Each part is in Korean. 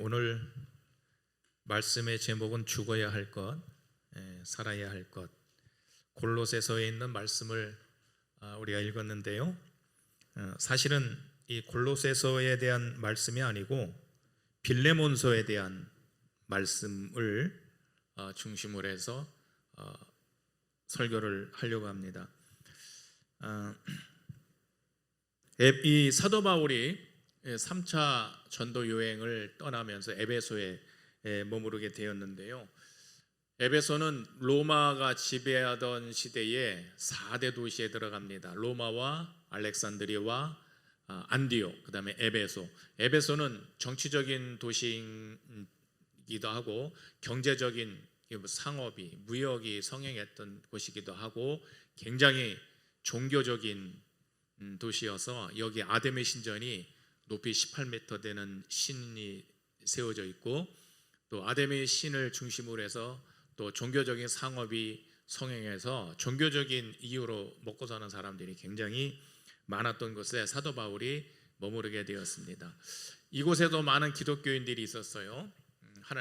오늘 말씀의 제목은 죽어야 할 것, 살아야 할 것. 골로새서에 있는 말씀을 우리가 읽었는데요. 사실은 이 골로새서에 대한 말씀이 아니고 빌레몬서에 대한 말씀을 중심으로 해서 설교를 하려고 합니다. 이 사도 바울이 3차 전도 여행을 떠나면서 에베소에 머무르게 되었는데요. 에베소는 로마가 지배하던 시대에 4대 도시에 들어갑니다. 로마와 알렉산드리아와 안디옥, 그 다음에 에베소. 에베소는 정치적인 도시이기도 하고 경제적인 상업이, 무역이 성행했던 곳이기도 하고 굉장히 종교적인 도시여서 여기 아데미 신전이 높이 18m 되는 신이 세워져 있고, 또 아데미 신을 중심으로 해서 또 종교적인 상업이 성행해서 종교적인 이유로 먹고 사는 사람들이 굉장히 많았던 곳에 사도 바울이 머무르게 되었습니다. 이곳에도 많은 기독교인들이 있었어요.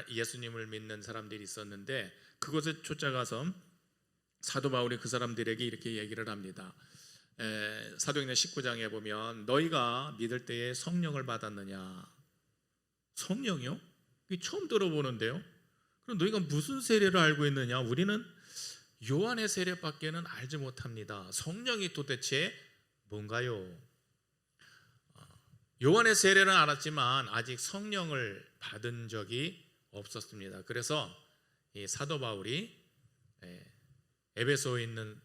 예수님을 믿는 사람들이 있었는데 그곳에 쫓아가서 사도 바울이 그 사람들에게 이렇게 얘기를 합니다. 사도행전 19장에 보면 너희가 믿을 때에 성령을 받았느냐? 성령이요? 이게 처음 들어보는데요. 그럼 너희가 무슨 세례를 알고 있느냐? 우리는 요한의 세례밖에는 알지 못합니다. 성령이 도대체 뭔가요? 요한의 세례는 알았지만 아직 성령을 받은 적이 없었습니다. 그래서 이 사도 바울이 에베소에 있는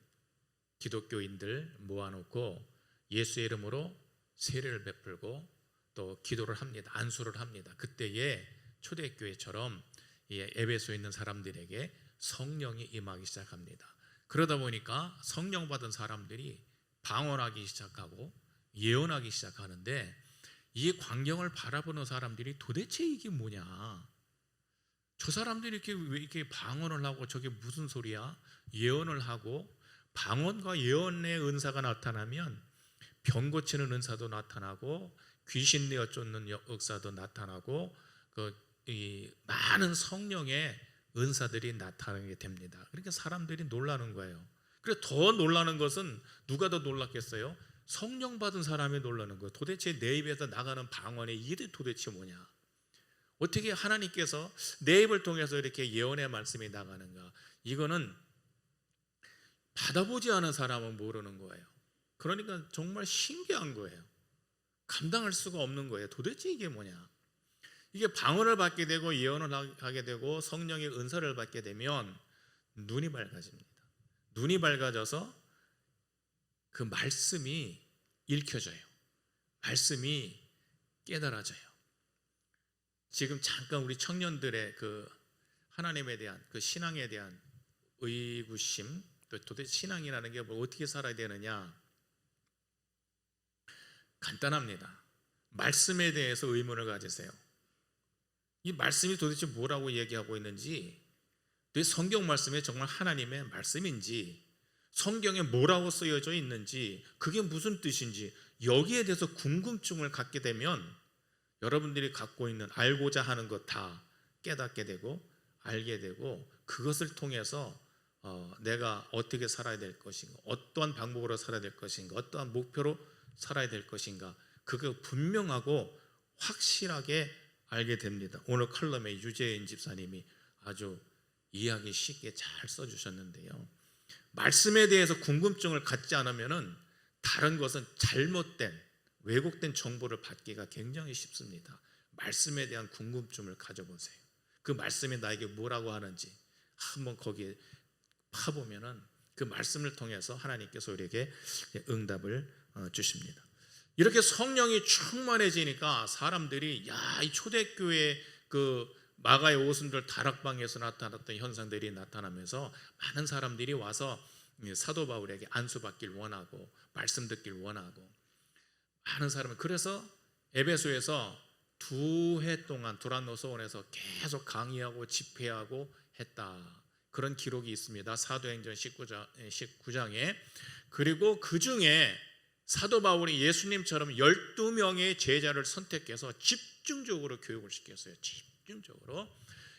기독교인들 모아놓고 예수의 이름으로 세례를 베풀고 또 기도를 합니다. 안수를 합니다. 그때에 초대교회처럼 에베소에 있는 사람들에게 성령이 임하기 시작합니다. 그러다 보니까 성령 받은 사람들이 방언하기 시작하고 예언하기 시작하는데 이 광경을 바라보는 사람들이 도대체 이게 뭐냐? 저 사람들이 왜 이렇게 방언을 하고 저게 무슨 소리야? 예언을 하고 방언과 예언의 은사가 나타나면 병 고치는 은사도 나타나고 귀신 내어 쫓는 역사도 나타나고 이 많은 성령의 은사들이 나타나게 됩니다. 그러니까 사람들이 놀라는 거예요. 그래서 더 놀라는 것은 누가 더 놀랐겠어요? 성령 받은 사람이 놀라는 거예요. 도대체 내 입에서 나가는 방언의 이게 도대체 뭐냐? 어떻게 하나님께서 내 입을 통해서 이렇게 예언의 말씀이 나가는가? 이거는 받아보지 않은 사람은 모르는 거예요. 그러니까 정말 신기한 거예요. 감당할 수가 없는 거예요. 도대체 이게 뭐냐? 이게 방언을 받게 되고 예언을 하게 되고 성령의 은사를 받게 되면 눈이 밝아집니다. 눈이 밝아져서 그 말씀이 읽혀져요. 말씀이 깨달아져요. 지금 잠깐 우리 청년들의 그 하나님에 대한 그 신앙에 대한 의구심, 또 도대체 신앙이라는 게 어떻게 살아야 되느냐? 간단합니다. 말씀에 대해서 의문을 가지세요. 이 말씀이 도대체 뭐라고 얘기하고 있는지, 내 성경 말씀이 정말 하나님의 말씀인지, 성경에 뭐라고 쓰여져 있는지, 그게 무슨 뜻인지 여기에 대해서 궁금증을 갖게 되면 여러분들이 갖고 있는 알고자 하는 것 다 깨닫게 되고 알게 되고 그것을 통해서 내가 어떻게 살아야 될 것인가, 어떠한 방법으로 살아야 될 것인가, 어떠한 목표로 살아야 될 것인가, 그거 분명하고 확실하게 알게 됩니다. 오늘 칼럼에 유재인 집사님이 아주 이해하기 쉽게 잘 써주셨는데요. 말씀에 대해서 궁금증을 갖지 않으면 다른 것은 잘못된 왜곡된 정보를 받기가 굉장히 쉽습니다. 말씀에 대한 궁금증을 가져보세요. 그 말씀이 나에게 뭐라고 하는지 한번 거기에 파보면은 그 말씀을 통해서 하나님께서 우리에게 응답을 주십니다. 이렇게 성령이 충만해지니까 사람들이 이 초대교회 그 마가의 오순절 다락방에서 나타났던 현상들이 나타나면서 많은 사람들이 와서 사도 바울에게 안수받길 원하고 말씀 듣길 원하고 많은 사람은 그래서 에베소에서 2해 동안 두란노서원에서 계속 강의하고 집회하고 했다. 그런 기록이 있습니다. 사도행전 19장에. 그리고 그 중에 사도 바울이 예수님처럼 12명의 제자를 선택해서 집중적으로 교육을 시켰어요. 집중적으로.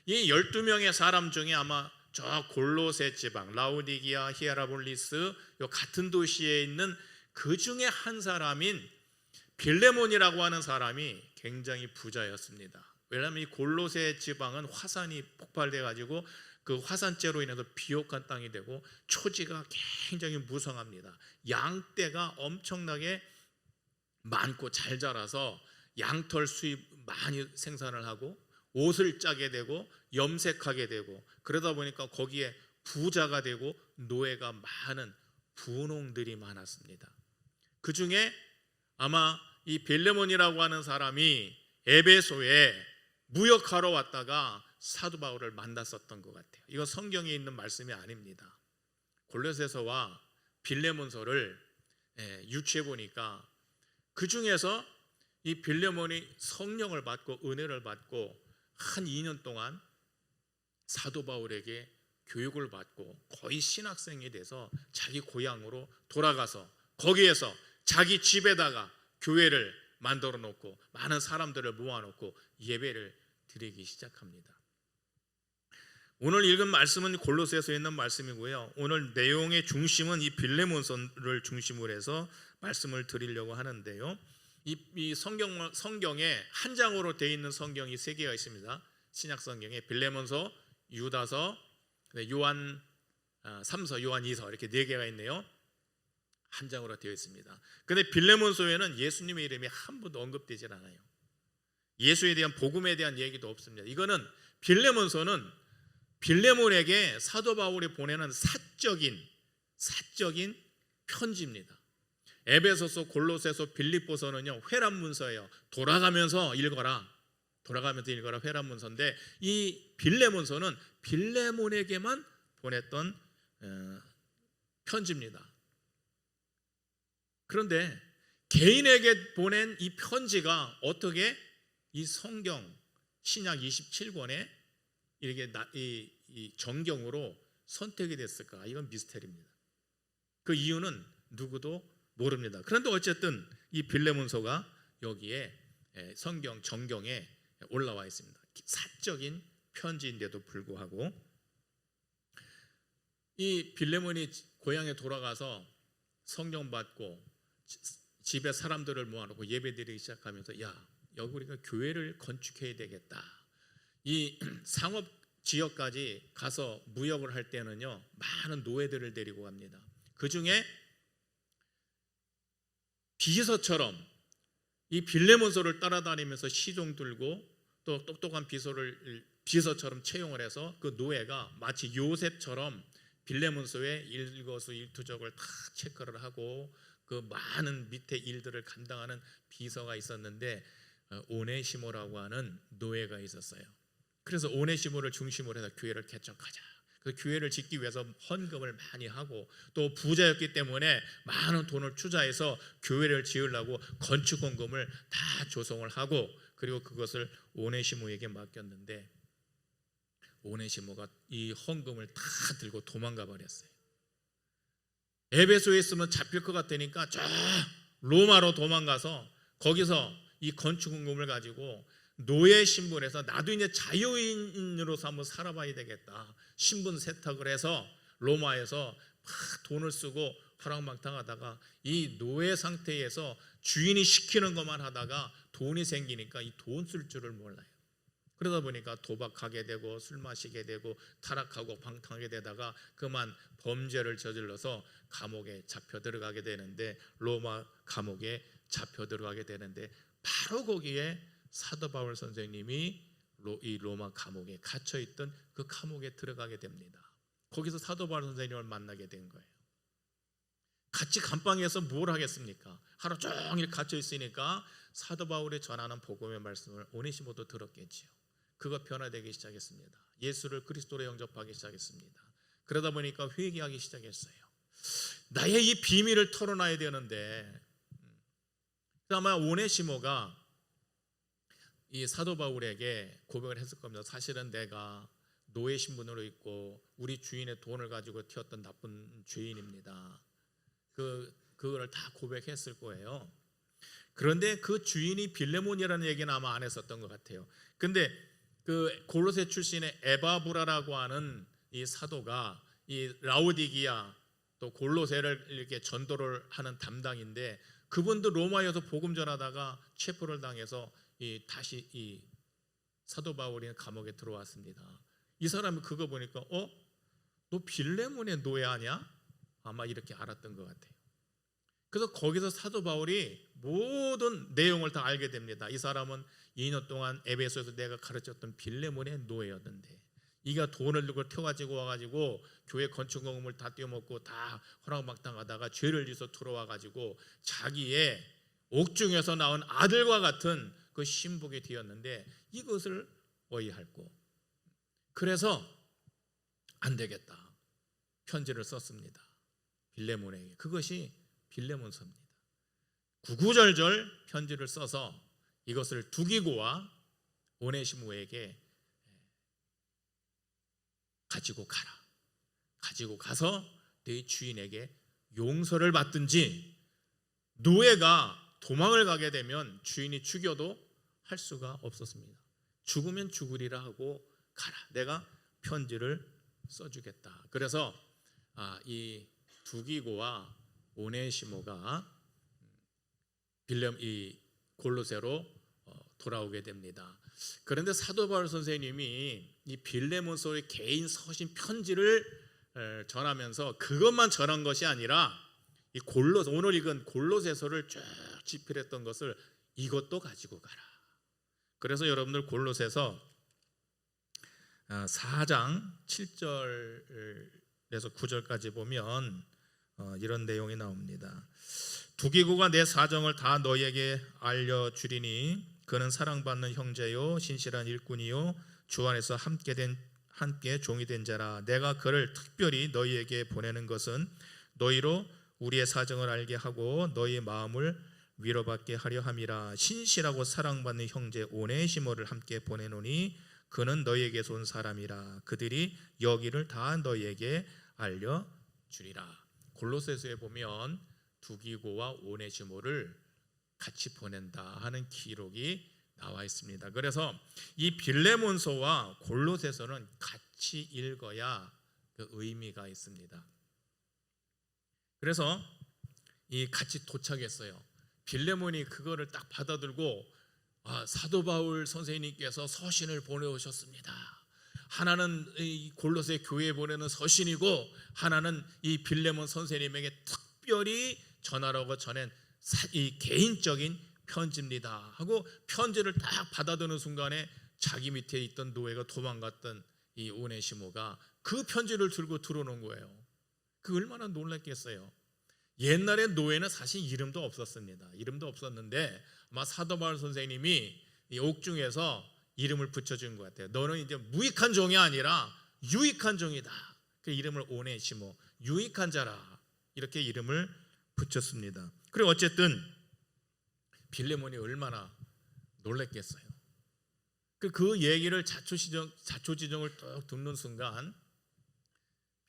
이 12명의 사람 중에 아마 저 골로새 지방, 라우디기아, 히에라볼리스 요 같은 도시에 있는 그 중에 한 사람인 빌레몬이라고 하는 사람이 굉장히 부자였습니다. 왜냐하면 이 골로새 지방은 화산이 폭발돼 가지고 그 화산재로 인해서 비옥한 땅이 되고 초지가 굉장히 무성합니다. 양떼가 엄청나게 많고 잘 자라서 양털 수입 많이 생산을 하고 옷을 짜게 되고 염색하게 되고 그러다 보니까 거기에 부자가 되고 노예가 많은 분홍들이 많았습니다. 그 중에 아마 이 빌레몬이라고 하는 사람이 에베소에 무역하러 왔다가 사도 바울을 만났었던 것 같아요. 이거 성경에 있는 말씀이 아닙니다. 골로새서와 빌레몬서를 유추해 보니까 그 중에서 이 빌레몬이 성령을 받고 은혜를 받고 한 2년 동안 사도 바울에게 교육을 받고 거의 신학생이 돼서 자기 고향으로 돌아가서 거기에서 자기 집에다가 교회를 만들어 놓고 많은 사람들을 모아놓고 예배를 드리기 시작합니다. 오늘 읽은 말씀은 골로새서에 있는 말씀이고요. 오늘 내용의 중심은 이 빌레몬서를 중심으로 해서 말씀을 드리려고 하는데요. 이 성경에 한 장으로 되어 있는 성경이 3개가 있습니다. 신약 성경에 빌레몬서, 유다서, 요한 3서, 요한 2서 이렇게 4개가 있네요. 한 장으로 되어 있습니다. 그런데 빌레몬서에는 예수님의 이름이 한 번도 언급되지 않아요. 예수에 대한 복음에 대한 얘기도 없습니다. 이거는 빌레몬서는 빌레몬에게 사도 바울이 보내는 사적인 편지입니다. 에베소서, 골로새서, 빌립보서는요 회람 문서예요. 돌아가면서 읽어라 회람 문서인데 이 빌레몬서는 빌레몬에게만 보냈던 편지입니다. 그런데 개인에게 보낸 이 편지가 어떻게 이 성경 신약 27권에 이렇게 이 정경으로 선택이 됐을까? 이건 미스테리입니다. 그 이유는 누구도 모릅니다. 그런데 어쨌든 이 빌레몬서가 여기에 성경 정경에 올라와 있습니다. 사적인 편지인데도 불구하고 이 빌레몬이 고향에 돌아가서 성령 받고 집에 사람들을 모아놓고 예배드리기 시작하면서 야, 여기 우리가 교회를 건축해야 되겠다. 이 상업 지역까지 가서 무역을 할 때는요 많은 노예들을 데리고 갑니다. 그 중에 비서처럼 이 빌레몬서를 따라다니면서 시종 들고 또 똑똑한 비서처럼 채용을 해서 그 노예가 마치 요셉처럼 빌레몬서의 일거수일투족을 다 체크를 하고 그 많은 밑에 일들을 감당하는 비서가 있었는데 오네시모라고 하는 노예가 있었어요. 그래서 오네시모를 중심으로 해서 교회를 개척하자. 그 교회를 짓기 위해서 헌금을 많이 하고 또 부자였기 때문에 많은 돈을 투자해서 교회를 지으려고 건축 헌금을 다 조성을 하고 그리고 그것을 오네시모에게 맡겼는데 오네시모가 이 헌금을 다 들고 도망가 버렸어요. 에베소에 있으면 잡힐 것 같으니까 저 로마로 도망가서 거기서 이 건축 헌금을 가지고 노예 신분에서 나도 이제 자유인으로서 한번 살아봐야 되겠다. 신분 세탁을 해서 로마에서 막 돈을 쓰고 허랑방탕하다가 이 노예 상태에서 주인이 시키는 것만 하다가 돈이 생기니까 이 돈 쓸 줄을 몰라요. 그러다 보니까 도박하게 되고 술 마시게 되고 타락하고 방탕하게 되다가 그만 범죄를 저질러서 감옥에 잡혀 들어가게 되는데 로마 감옥에 잡혀 들어가게 되는데 바로 거기에 사도 바울 선생님이 이 로마 감옥에 갇혀있던 그 감옥에 들어가게 됩니다. 거기서 사도 바울 선생님을 만나게 된 거예요. 같이 감방에서 뭘 하겠습니까? 하루 종일 갇혀있으니까 사도 바울이 전하는 복음의 말씀을 오네시모도 들었겠지요. 그가 변화되기 시작했습니다. 예수를 그리스도로 영접하기 시작했습니다. 그러다 보니까 회개하기 시작했어요. 나의 이 비밀을 털어놔야 되는데 아마 오네시모가 이 사도 바울에게 고백을 했을 겁니다. 사실은 내가 노예 신분으로 있고 우리 주인의 돈을 가지고 튀었던 나쁜 죄인입니다. 그 그거를 다 고백했을 거예요. 그런데 그 주인이 빌레몬이라는 얘기는 아마 안 했었던 것 같아요. 근데 그 골로새 출신의 에바브라라고 하는 이 사도가 이 라오디기아 또 골로새를 이렇게 전도를 하는 담당인데, 그분도 로마에서 복음 전하다가 체포를 당해서 다시 이 사도 바울이 감옥에 들어왔습니다. 이 사람이 그거 보니까 너 빌레몬의 노예 아니야? 아마 이렇게 알았던 것 같아요. 그래서 거기서 사도 바울이 모든 내용을 다 알게 됩니다. 이 사람은 2년 동안 에베소에서 내가 가르쳤던 빌레몬의 노예였는데, 이가 돈을 들고 튀어가지고 와가지고 교회 건축공금을 다 떼어먹고 다 허락막당하다가 죄를 지어서 들어와가지고 자기의 옥중에서 나온 아들과 같은 그 신복이 되었는데, 이것을 어이할고, 그래서 안 되겠다, 편지를 썼습니다. 빌레몬에게. 그것이 빌레몬서입니다. 구구절절 편지를 써서 이것을 두기고와 오네시모에게 가지고 가라. 가지고 가서 네 주인에게 용서를 받든지, 노예가 도망을 가게 되면 주인이 죽여도 할 수가 없었습니다. 죽으면 죽으리라 하고 가라. 내가 편지를 써주겠다. 그래서 이 두기고와 오네시모가 이 골로새로 돌아오게 됩니다. 그런데 사도 바울 선생님이 이 빌레몬서의 개인 서신 편지를 전하면서 그것만 전한 것이 아니라 이 오늘 읽은 골로새서를 쭉 집필했던 것을 이것도 가지고 가라. 그래서 여러분들 골로새서 4장 7절에서 9절까지 보면 이런 내용이 나옵니다. 두기고가 내 사정을 다 너희에게 알려주리니 그는 사랑받는 형제요 신실한 일꾼이요 주 안에서 함께 종이 된 자라. 내가 그를 특별히 너희에게 보내는 것은 너희로 우리의 사정을 알게 하고 너희 마음을 위로받게 하려 함이라. 신실하고 사랑받는 형제 오네시모를 함께 보내노니 그는 너희에게서 온 사람이라. 그들이 여기를 다 너희에게 알려주리라. 골로새서에 보면 두기고와 오네시모를 같이 보낸다 하는 기록이 나와 있습니다. 그래서 이 빌레몬서와 골로새서는 같이 읽어야 그 의미가 있습니다. 그래서 이 같이 도착했어요. 빌레몬이 그거를 딱 받아들고 사도 바울 선생님께서 서신을 보내오셨습니다. 하나는 이 골로새 교회에 보내는 서신이고 하나는 이 빌레몬 선생님에게 특별히 전하라고 전한 이 개인적인 편지입니다 하고 편지를 딱 받아드는 순간에 자기 밑에 있던 노예가 도망갔던 이 오네시모가 그 편지를 들고 들어오는 거예요. 그 얼마나 놀랐겠어요. 옛날에 노예는 사실 이름도 없었습니다. 이름도 없었는데 아마 사도 바울 선생님이 이 옥중에서 이름을 붙여준 것 같아요. 너는 이제 무익한 종이 아니라 유익한 종이다. 그 이름을 오네시모, 유익한 자라, 이렇게 이름을 붙였습니다. 그리고 어쨌든 빌레몬이 얼마나 놀랬겠어요. 그 얘기를 자초지종을 뚝 듣는 순간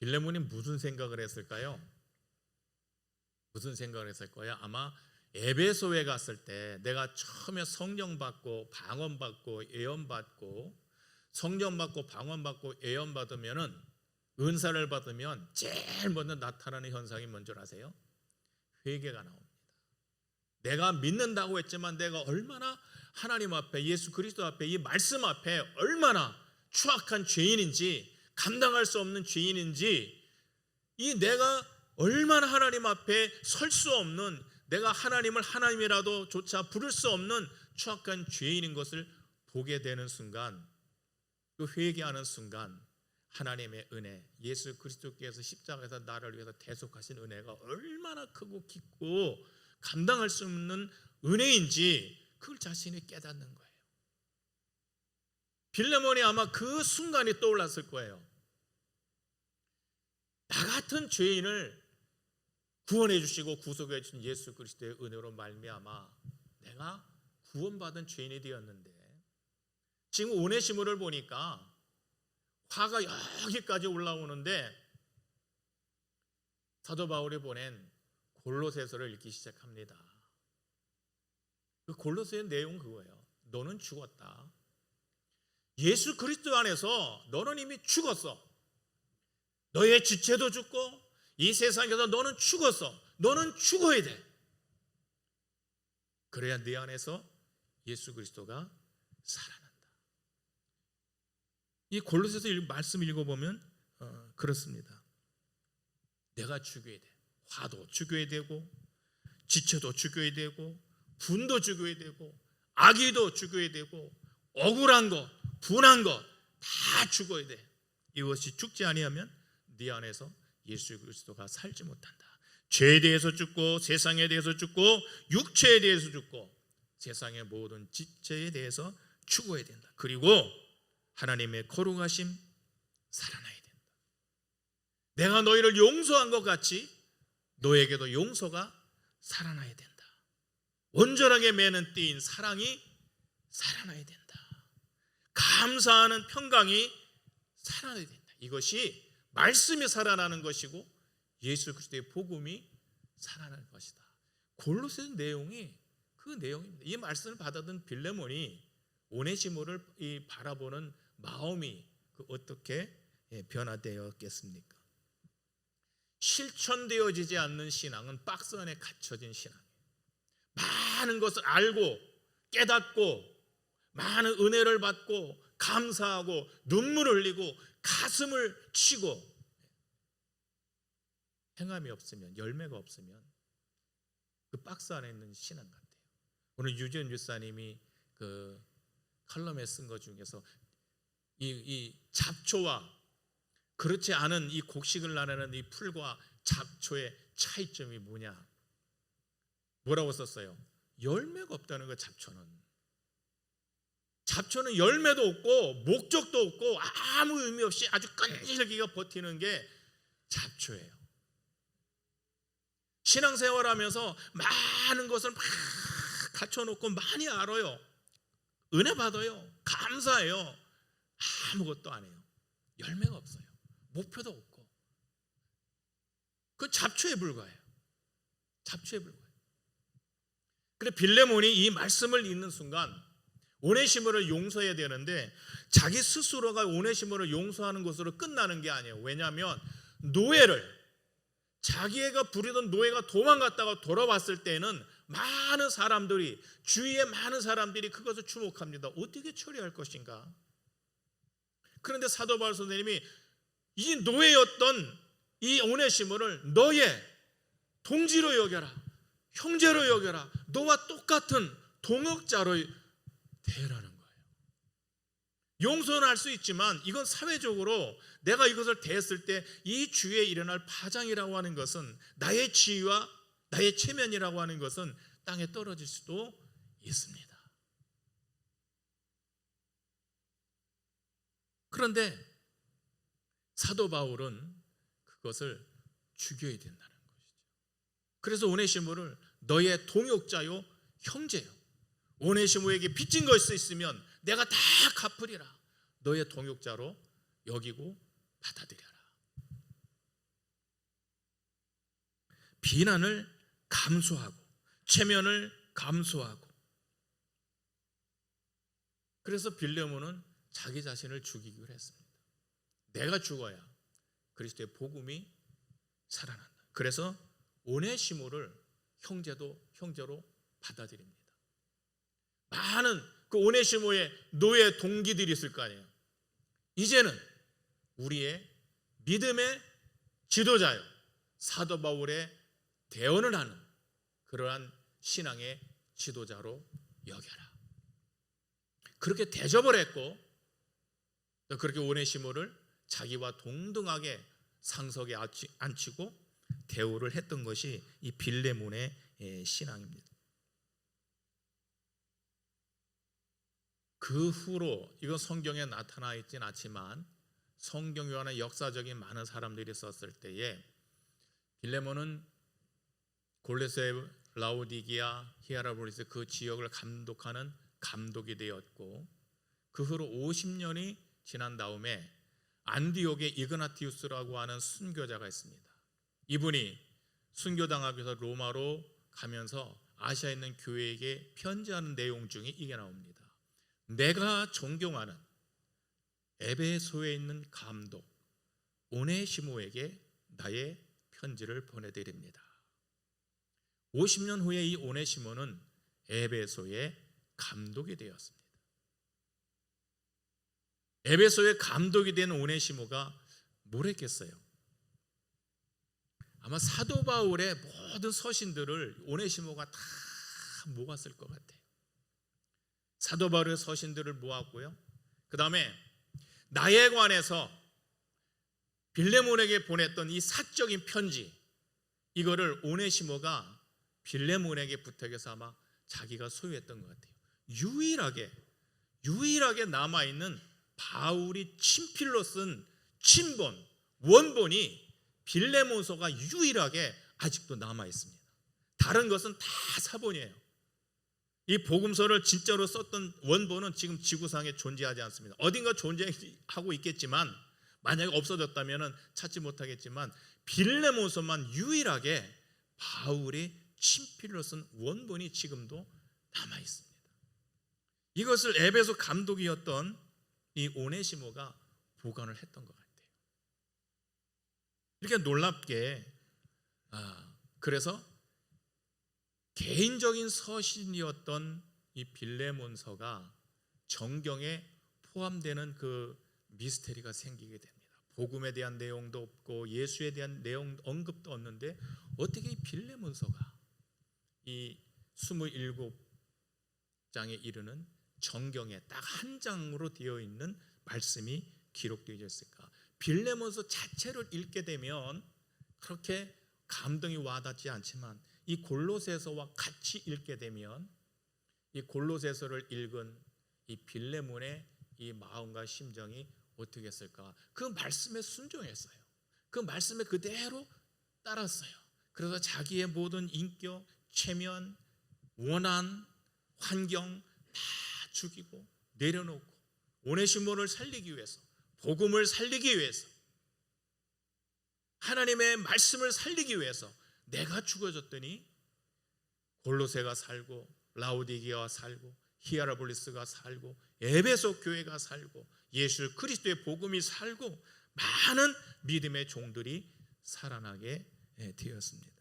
빌레몬이 무슨 생각을 했을까요? 무슨 생각을 했을 거야? 아마 에베소에 갔을 때 내가 처음에 성령 받고 방언 받고 예언 받고 성령 받고 방언 받고 예언 받으면은 은사를 받으면 제일 먼저 나타나는 현상이 뭔지 아세요? 회개가 나옵니다. 내가 믿는다고 했지만 내가 얼마나 하나님 앞에 예수 그리스도 앞에 이 말씀 앞에 얼마나 추악한 죄인인지 감당할 수 없는 죄인인지 이 내가 얼마나 하나님 앞에 설 수 없는 내가 하나님을 하나님이라도 조차 부를 수 없는 추악한 죄인인 것을 보게 되는 순간 그 회개하는 순간 하나님의 은혜 예수 그리스도께서 십자가에서 나를 위해서 대속하신 은혜가 얼마나 크고 깊고 감당할 수 없는 은혜인지 그걸 자신이 깨닫는 거예요. 빌레몬이 아마 그 순간이 떠올랐을 거예요. 나 같은 죄인을 구원해 주시고 구속해 주신 예수 그리스도의 은혜로 말미암아 내가 구원받은 죄인이 되었는데 지금 오네시모를 보니까 화가 여기까지 올라오는데 사도 바울이 보낸 골로새서를 읽기 시작합니다. 그 골로새의 내용은 그거예요. 너는 죽었다. 예수 그리스도 안에서 너는 이미 죽었어. 너의 지체도 죽고 이 세상에서 너는 죽었어. 너는 죽어야 돼. 그래야 네 안에서 예수 그리스도가 살아난다. 이 골로새서 말씀 읽어보면 그렇습니다. 내가 죽여야 돼. 화도 죽여야 되고 지체도 죽여야 되고 분도 죽여야 되고 악의도 죽여야 되고 억울한 거, 분한 거 다 죽어야 돼. 이것이 죽지 아니하면 네 안에서 예수 그리스도가 살지 못한다. 죄에 대해서 죽고 세상에 대해서 죽고 육체에 대해서 죽고 세상의 모든 지체에 대해서 죽어야 된다. 그리고 하나님의 거룩하심 살아나야 된다. 내가 너희를 용서한 것 같이 너에게도 용서가 살아나야 된다. 온전하게 매는 띠인 사랑이 살아나야 된다. 감사하는 평강이 살아나야 된다. 이것이 말씀이 살아나는 것이고 예수 그리스도의 복음이 살아나는 것이다. 골로새 내용이 그 내용입니다. 이 말씀을 받아든 빌레몬이 오네시모를 바라보는 마음이 어떻게 변화되었겠습니까? 실천되어지지 않는 신앙은 박스 안에 갇혀진 신앙이에요. 많은 것을 알고 깨닫고 많은 은혜를 받고 감사하고 눈물을 흘리고 가슴을 치고 행함이 없으면, 열매가 없으면 그 박스 안에 있는 신앙 같아요. 오늘 유지연 유사님이 그 칼럼에 쓴 것 중에서 이 잡초와 그렇지 않은 이 곡식을 나누는 이 풀과 잡초의 차이점이 뭐냐? 뭐라고 썼어요? 열매가 없다는 거. 잡초는 열매도 없고 목적도 없고 아무 의미 없이 아주 끈질기게 버티는 게 잡초예요. 신앙생활하면서 많은 것을 막 갖춰놓고 많이 알아요. 은혜 받아요. 감사해요. 아무것도 안 해요. 열매가 없어요. 목표도 없고. 그 잡초에 불과해요. 잡초에 불과해요. 그래 빌레몬이 이 말씀을 읽는 순간 오네시모를 용서해야 되는데 자기 스스로가 오네시모를 용서하는 것으로 끝나는 게 아니에요. 왜냐하면 노예를 자기가 부리던 노예가 도망갔다가 돌아왔을 때는 많은 사람들이 주위에 많은 사람들이 그것을 주목합니다. 어떻게 처리할 것인가? 그런데 사도 바울 선생님이 이 노예였던 이 오네시모를 너의 동지로 여겨라, 형제로 여겨라, 너와 똑같은 동역자로 대하라는 거예요. 용서는 할 수 있지만 이건 사회적으로 내가 이것을 대했을 때 이 주위에 일어날 파장이라고 하는 것은 나의 지위와 나의 체면이라고 하는 것은 땅에 떨어질 수도 있습니다. 그런데 사도 바울은 그것을 죽여야 된다는 것이죠. 그래서 오네시모를 너의 동역자요 형제요. 오네시모에게 빚진 것이 있으면 내가 다 갚으리라. 너의 동역자로 여기고 받아들여라. 비난을 감수하고 체면을 감수하고. 그래서 빌레몬은 자기 자신을 죽이기로 했습니다. 내가 죽어야 그리스도의 복음이 살아난다. 그래서 오네시모를 형제로 받아들입니다. 많은 그 오네시모의 노예 동기들이 있을 거 아니에요. 이제는 우리의 믿음의 지도자요 사도 바울의 대언을 하는 그러한 신앙의 지도자로 여겨라. 그렇게 대접을 했고 또 그렇게 오네시모를 자기와 동등하게 상석에 앉히고 대우를 했던 것이 이 빌레몬의 신앙입니다. 그 후로 이건 성경에 나타나 있진 않지만 성경 요한의 역사적인 많은 사람들이 썼을 때에 빌레몬은 골로새, 라오디게아, 히에라폴리스 그 지역을 감독하는 감독이 되었고 그 후로 50년이 지난 다음에 안디옥에 이그나티우스라고 하는 순교자가 있습니다. 이분이 순교당하기 위해서 로마로 가면서 아시아에 있는 교회에게 편지하는 내용 중에 이게 나옵니다. 내가 존경하는 에베소에 있는 감독 오네시모에게 나의 편지를 보내드립니다. 50년 후에 이 오네시모는 에베소의 감독이 되었습니다. 에베소의 감독이 된 오네시모가 뭘 했겠어요? 아마 사도 바울의 모든 서신들을 오네시모가 다 모았을 것 같아요. 사도 바울의 서신들을 모았고요. 그 다음에 나에 관해서 빌레몬에게 보냈던 이 사적인 편지, 이거를 오네시모가 빌레몬에게 부탁해서 아마 자기가 소유했던 것 같아요. 유일하게 남아있는 바울이 친필로 쓴 친본, 원본이 빌레몬서가 유일하게 아직도 남아있습니다. 다른 것은 다 사본이에요. 이 복음서를 진짜로 썼던 원본은 지금 지구상에 존재하지 않습니다. 어딘가 존재하고 있겠지만, 만약에 없어졌다면 찾지 못하겠지만, 빌레몬서만 유일하게 바울이 친필로 쓴 원본이 지금도 남아있습니다. 이것을 에베소 감독이었던 이 오네시모가 보관을 했던 것 같아요. 이렇게 놀랍게 그래서 개인적인 서신이었던 이 빌레몬서가 정경에 포함되는 그 미스테리가 생기게 됩니다. 복음에 대한 내용도 없고 예수에 대한 내용 언급도 없는데 어떻게 이 빌레몬서가 이 27장에 이르는 정경에 딱 한 장으로 되어 있는 말씀이 기록되어 있을까? 빌레몬서 자체를 읽게 되면 그렇게 감동이 와닿지 않지만, 이 골로새서와 같이 읽게 되면 이 골로새서를 읽은 이 빌레몬의 이 마음과 심정이 어떻게 했을까? 그 말씀에 순종했어요. 그 말씀에 그대로 따랐어요. 그래서 자기의 모든 인격, 체면, 원한, 환경 다 죽이고 내려놓고 오네시모를 살리기 위해서, 복음을 살리기 위해서, 하나님의 말씀을 살리기 위해서 내가 죽어졌더니 골로새가 살고 라오디게아가 살고 히아라볼리스가 살고 에베소 교회가 살고 예수 그리스도의 복음이 살고 많은 믿음의 종들이 살아나게 되었습니다.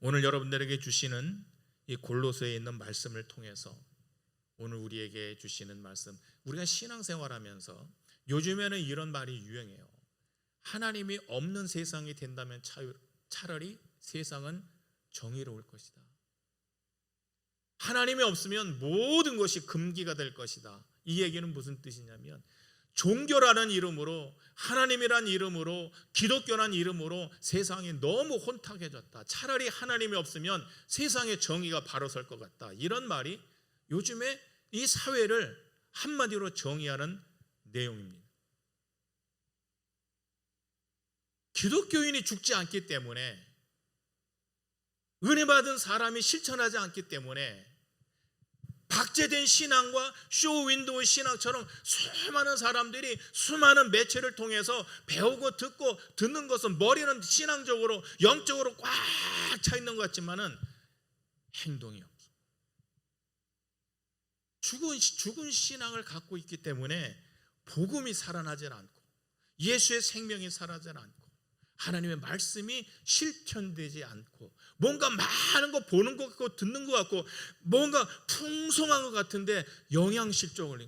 오늘 여러분들에게 주시는 이 골로새에 있는 말씀을 통해서 오늘 우리에게 주시는 말씀, 우리가 신앙생활하면서 요즘에는 이런 말이 유행해요. 하나님이 없는 세상이 된다면 차라리 세상은 정의로울 것이다. 하나님이 없으면 모든 것이 금기가 될 것이다. 이 얘기는 무슨 뜻이냐면, 종교라는 이름으로, 하나님이란 이름으로, 기독교란 이름으로 세상이 너무 혼탁해졌다. 차라리 하나님이 없으면 세상의 정의가 바로 설 것 같다. 이런 말이 요즘에 이 사회를 한마디로 정의하는 내용입니다. 기독교인이 죽지 않기 때문에, 은혜 받은 사람이 실천하지 않기 때문에, 박제된 신앙과 쇼윈도우 신앙처럼 수많은 사람들이 수많은 매체를 통해서 배우고 듣는 것은 머리는 신앙적으로 영적으로 꽉 차 있는 것 같지만은 행동이 없어. 죽은 신앙을 갖고 있기 때문에 복음이 살아나질 않고 예수의 생명이 살아나질 않고 하나님의 말씀이 실천되지 않고, 뭔가 많은 거 보는 것 같고 듣는 것 같고 뭔가 풍성한 것 같은데 영양실조를,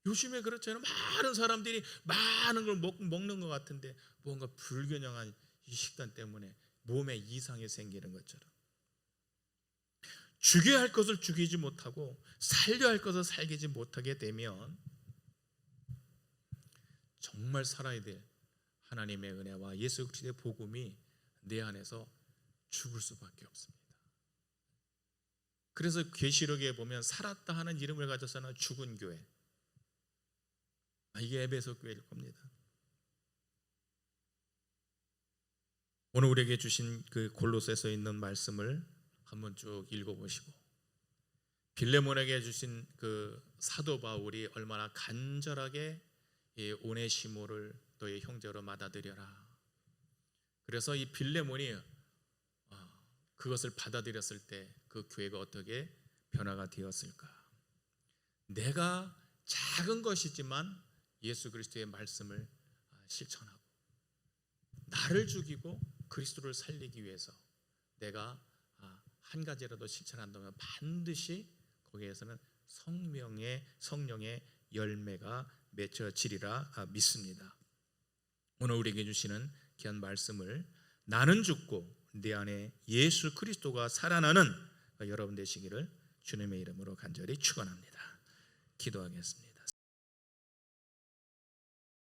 요즘에 그렇잖아요. 많은 사람들이 많은 걸 먹는 것 같은데 뭔가 불균형한 이 식단 때문에 몸에 이상이 생기는 것처럼, 죽여야 할 것을 죽이지 못하고 살려야 할 것을 살리지 못하게 되면 정말 살아야 될 하나님의 은혜와 예수 그리스도의 복음이 내 안에서 죽을 수밖에 없습니다. 그래서 계시록에 보면 살았다 하는 이름을 가져서는 죽은 교회, 이게 에베소 교회일 겁니다. 오늘 우리에게 주신 그 골로새서 있는 말씀을 한번 쭉 읽어보시고, 빌레몬에게 주신 그 사도 바울이 얼마나 간절하게 이 오네시모를 너의 형제로 받아들여라, 그래서 이 빌레몬이 그것을 받아들였을 때 그 교회가 어떻게 변화가 되었을까? 내가 작은 것이지만 예수 그리스도의 말씀을 실천하고 나를 죽이고 그리스도를 살리기 위해서 내가 한 가지라도 실천한다면 반드시 거기에서는 성령의 열매가 맺혀지리라 믿습니다. 오늘 우리에게 주시는 귀한 말씀을 나는 죽고 내 안에 예수 그리스도가 살아나는 여러분 되시기를 주님의 이름으로 간절히 축원합니다. 기도하겠습니다.